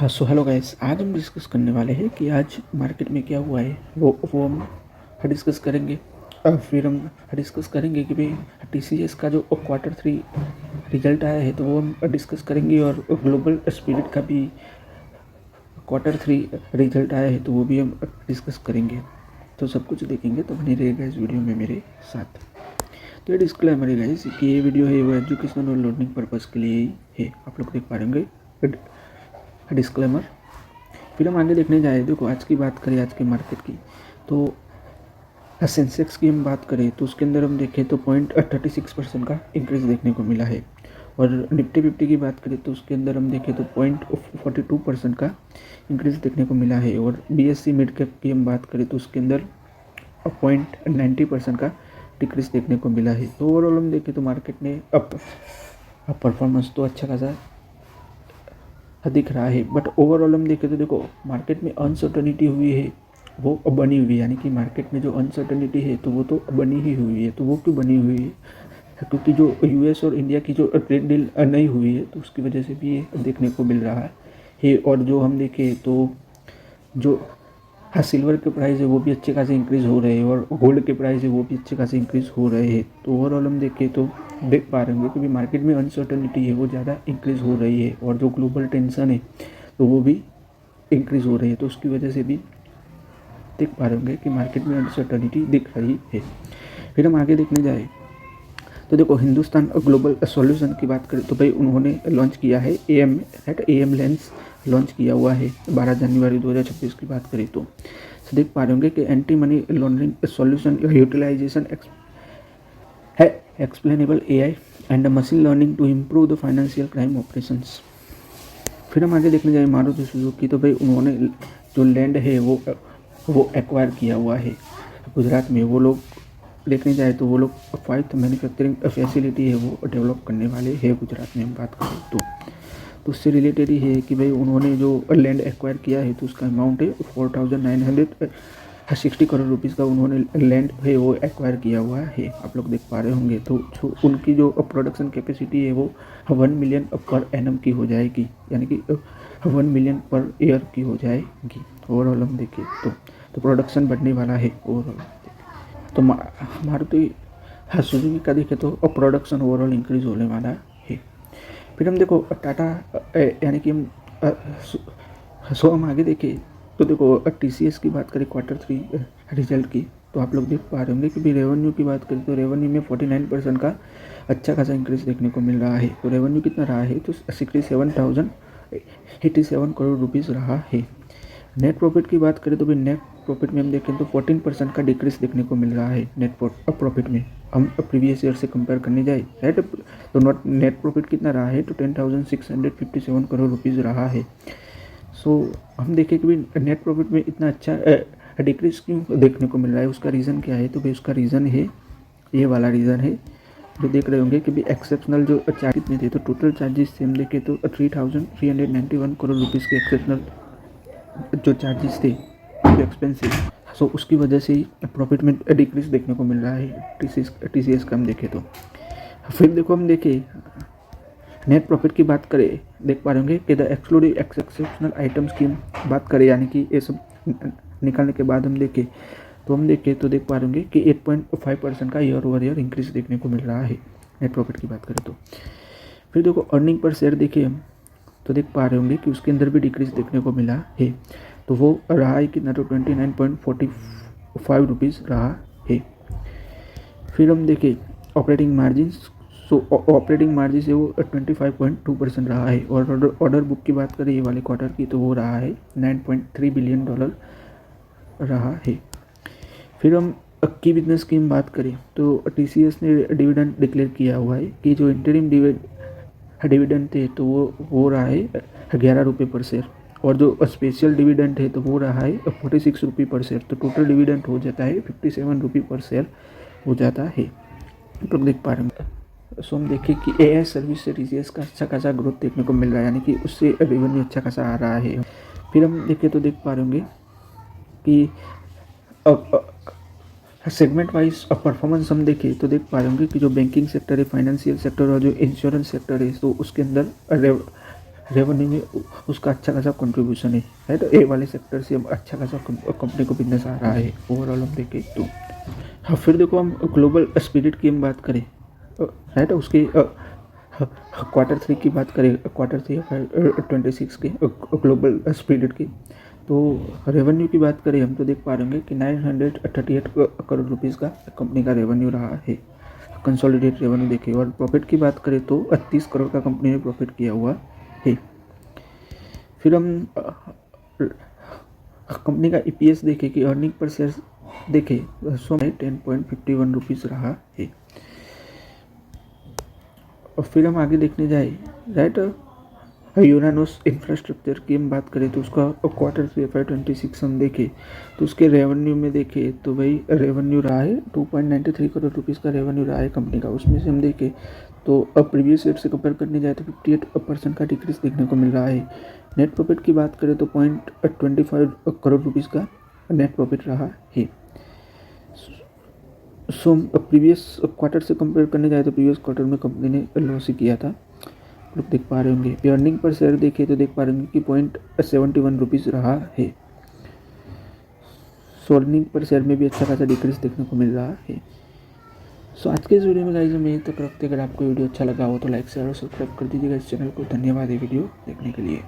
हाँ, so hello guys, आज हम डिस्कस करने वाले हैं कि आज मार्केट में क्या हुआ है वो हम डिस्कस करेंगे। फिर हम डिस्कस करेंगे कि भाई टीसीएस का जो क्वार्टर 3 रिजल्ट आया है तो वो हम डिस्कस करेंगे, और ग्लोबल स्पिरिट का भी क्वार्टर 3 रिजल्ट आया है तो वो भी हम डिस्कस करेंगे। तो सब कुछ देखेंगे, तो बने रहेगा इस वीडियो में मेरे साथ। तो ये डिस्क्लेमर है गाइस कि ये वीडियो है वो एजुकेशनल और लर्निंग पर्पज़ के लिए ही है, आप लोग देख पा रहे होंगे डिस्क्लेमर। फिर हम आगे देखने जाए, देखो आज की बात करें, आज के मार्केट की, तो सेंसेक्स की हम बात करें तो उसके अंदर हम देखें तो 0.36% का इंक्रीज़ देखने को मिला है। और निफ्टी 50 की बात करें तो उसके अंदर हम देखें तो 0.42% का इंक्रीज़ देखने को मिला है। और बीएससी मिड कैप की हम बात करें तो उसके अंदर 0.90% का डिक्रीज देखने को मिला है। तो ओवरऑल हम देखें तो मार्केट में अब परफॉर्मेंस तो अच्छा खासा दिख रहा है, बट ओवरऑल हम देखें तो देखो मार्केट में अनसर्टनिटी हुई है, वो बनी हुई है, यानी कि मार्केट में जो अनसर्टनिटी है तो वो तो बनी ही हुई है। तो वो क्यों बनी हुई है? क्योंकि जो यूएस और इंडिया की जो ट्रेड डील नहीं हुई है तो उसकी वजह से भी ये देखने को मिल रहा है। और जो हम देखें तो जो सिल्वर के प्राइस है वो भी अच्छे खासे इंक्रीज़ हो रहे हैं, और गोल्ड के प्राइस है वो भी अच्छे खासे इंक्रीज़ हो रहे हैं। तो ओवरऑल हम देखें तो देख पा रहे होंगे कि मार्केट में अनसर्टनिटी है वो ज़्यादा इंक्रीज़ हो रही है, और जो ग्लोबल टेंशन है तो वो भी इंक्रीज़ हो रही है। तो उसकी वजह से भी देख पा रहे होंगे कि मार्केट में अनसर्टनिटी दिख रही है। फिर हम आगे देखने जाए तो देखो हिंदुस्तान ग्लोबल सॉल्यूशन की बात करें तो भाई उन्होंने लॉन्च किया है एम लेंस लॉन्च किया हुआ है 12 जनवरी 2026 की बात करें तो देख पा रहे होंगे कि anti money laundering solution utilisation है explainable AI and machine learning to improve the financial crime operations. फिर हम आगे देखने जाए मारुति सुजुकी, तो भाई उन्होंने जो लैंड है वो एक्वायर किया हुआ है गुजरात में। वो लोग देखने जाए तो वो लोग 5th मैन्युफैक्चरिंग फैसिलिटी है वो डेवलप करने वाले हैं गुजरात में हम बात करें तो उससे रिलेटेड ही है कि भाई उन्होंने जो लैंड एक्वायर किया है तो उसका अमाउंट है 4,960 करोड़ रुपीज़ का उन्होंने लैंड है वो एक्वायर किया हुआ है, आप लोग देख पा रहे होंगे। तो उनकी जो प्रोडक्शन कैपेसिटी है वो 1 मिलियन पर एनम की हो जाएगी, यानी कि 1 मिलियन पर ईयर की हो जाएगी। ओवरऑल हम देखें तो प्रोडक्शन बढ़ने वाला है ओवरऑल। तो मारुति सुजुकी का देखें तो प्रोडक्शन ओवरऑल इंक्रीज होने वाला है। फिर हम देखो टाटा यानी कि हम हम आगे देखें तो देखो टीसीएस की बात करें क्वार्टर 3 रिजल्ट की, तो आप लोग देख पा रहे होंगे कि भी रेवेन्यू की बात करें तो रेवेन्यू में 49% का अच्छा खासा इंक्रीज देखने को मिल रहा है। तो रेवेन्यू कितना रहा है तो 67,087 करोड़ रुपीज़ रहा है। नेट प्रॉफिट की बात करें तो भी नेट प्रॉफिट में हम देखें तो 14% का डिक्रीज देखने को मिल रहा है नेट प्रॉफिट में। हम प्रीवियस ईयर से कंपेयर करने जाए राइट, तो नेट प्रॉफिट कितना रहा है तो 10,657 करोड़ रुपीज़ रहा है। सो हम देखें कि भी नेट प्रॉफिट में इतना अच्छा डिक्रीज क्यों देखने को मिल रहा है, उसका रीज़न क्या है? तो भाई उसका रीज़न है, ये वाला रीज़न है जो देख रहे होंगे कि भी एक्सेप्शनल जो चार्ज कितने थे, तो टोटल चार्जेस से हम देखें तो 3,391 करोड़ रुपीज़ के एक्सेप्शनल जो चार्जेस थे एक्सपेंसिव, सो उसकी वजह से ही प्रॉफिट में डिक्रीज देखने को मिल रहा है टीसीएस का हम देखें तो। फिर देखो हम देखें नेट प्रॉफिट की बात करें, देख पा रहे होंगे कि द एक्सक्लूडिंग एक्सेप्शनल आइटम्स की बात करें, यानी कि ये सब निकालने के बाद हम देखें तो देख पा रहे होंगे कि 8.5% का ईयर ओवर ईयर इंक्रीज देखने को मिल रहा है नेट प्रॉफिट की बात करें तो। फिर देखो अर्निंग पर शेयर देखिए हम तो देख पा रहे होंगे कि उसके अंदर भी डिक्रीज देखने को मिला है, तो वो रहा है कितना तो 29.45 रुपीज़ रहा है। फिर हम देखें ऑपरेटिंग मार्जिन, सो ऑपरेटिंग मार्जिन से वो 25.2% रहा है। और ऑर्डर बुक की बात करें ये वाले क्वार्टर की तो वो रहा है $9.3 बिलियन रहा है। फिर हम की बिजनेस की बात करें तो टीसीएस ने डिविडेंड डिक्लेयर किया हुआ है कि जो इंटरिम डिविडेंड थे तो वो रहा है 11 रुपये पर शेयर, और जो स्पेशल डिविडेंड है तो वो रहा है 46 रुपये पर शेयर। तो टोटल डिविडेंड हो जाता है 57 रुपये पर शेयर हो जाता है, आप लोग देख पा रहे हैं। सो हम देखें कि एआई सर्विस से टीसीएस का अच्छा खासा ग्रोथ देखने को मिल रहा है, यानी कि उससे रेवेन्यू अच्छा खासा आ रहा है। फिर हम देखें तो देख पा रहे होंगे कि सेगमेंट वाइज परफॉर्मेंस हम देखें तो देख पा रहे होंगे कि जो बैंकिंग सेक्टर है, फाइनेंशियल सेक्टर और जो इंश्योरेंस सेक्टर है तो उसके अंदर रेवेन्यू में उसका अच्छा खासा कंट्रीब्यूशन है, राइट। ए वाले सेक्टर से अच्छा खासा कंपनी को बिजनेस आ रहा है ओवरऑल हम देखें तो। हाँ, फिर देखो हम ग्लोबल स्पिरिट की हम बात करें, राइट, उसके Q3 की बात करें, Q3 26 के ग्लोबल स्पिरिट की, तो रेवेन्यू की बात करें हम तो देख पा रहे होंगे कि 938 करोड़ रुपीज़ का कंपनी का रेवेन्यू रहा है, कंसोलिडेट रेवेन्यू देखें। और प्रॉफिट की बात करें तो 30 करोड़ का कंपनी ने प्रॉफिट किया हुआ है। फिर हम कंपनी का EPS देखें कि अर्निंग पर शेयर देखें, 10.51 रुपीज़ रहा है। और फिर हम आगे देखने जाए, राइट, यूरानोस इंफ्रास्ट्रक्चर की हम बात करें तो उसका Q3 FY26 हम देखें तो उसके रेवेन्यू में देखें तो भाई रेवेन्यू रहा है 2.93 करोड़ रुपीज़ का रेवेन्यू रहा है कंपनी का। उसमें से हम देखें तो अब प्रीवियस ईयर से कंपेयर करने जाए तो 58% का डिक्रीज देखने को मिल रहा है। नेट प्रॉफिट की बात करें तो 0.25 करोड़ रुपीज़ का नेट प्रॉफिट रहा है। सो प्रीवियस क्वार्टर से कंपेयर करने जाए तो प्रीवियस क्वार्टर में कंपनी ने लॉस ही किया था, लोग देख पा रहे होंगे। अर्निंग पर शेयर देखें तो देख पा रहे होंगे कि 0.71 रुपीज़ रहा है। सो अर्निंग पर शेयर में भी अच्छा खासा डिक्रीज देखने को मिल रहा है। सो आज के इस वीडियो में गाइस हम यहीं तक रखते हैं। अगर आपको वीडियो अच्छा लगा हो तो लाइक शेयर और सब्सक्राइब कर दीजिएगा इस चैनल को। धन्यवाद ये वीडियो देखने के लिए।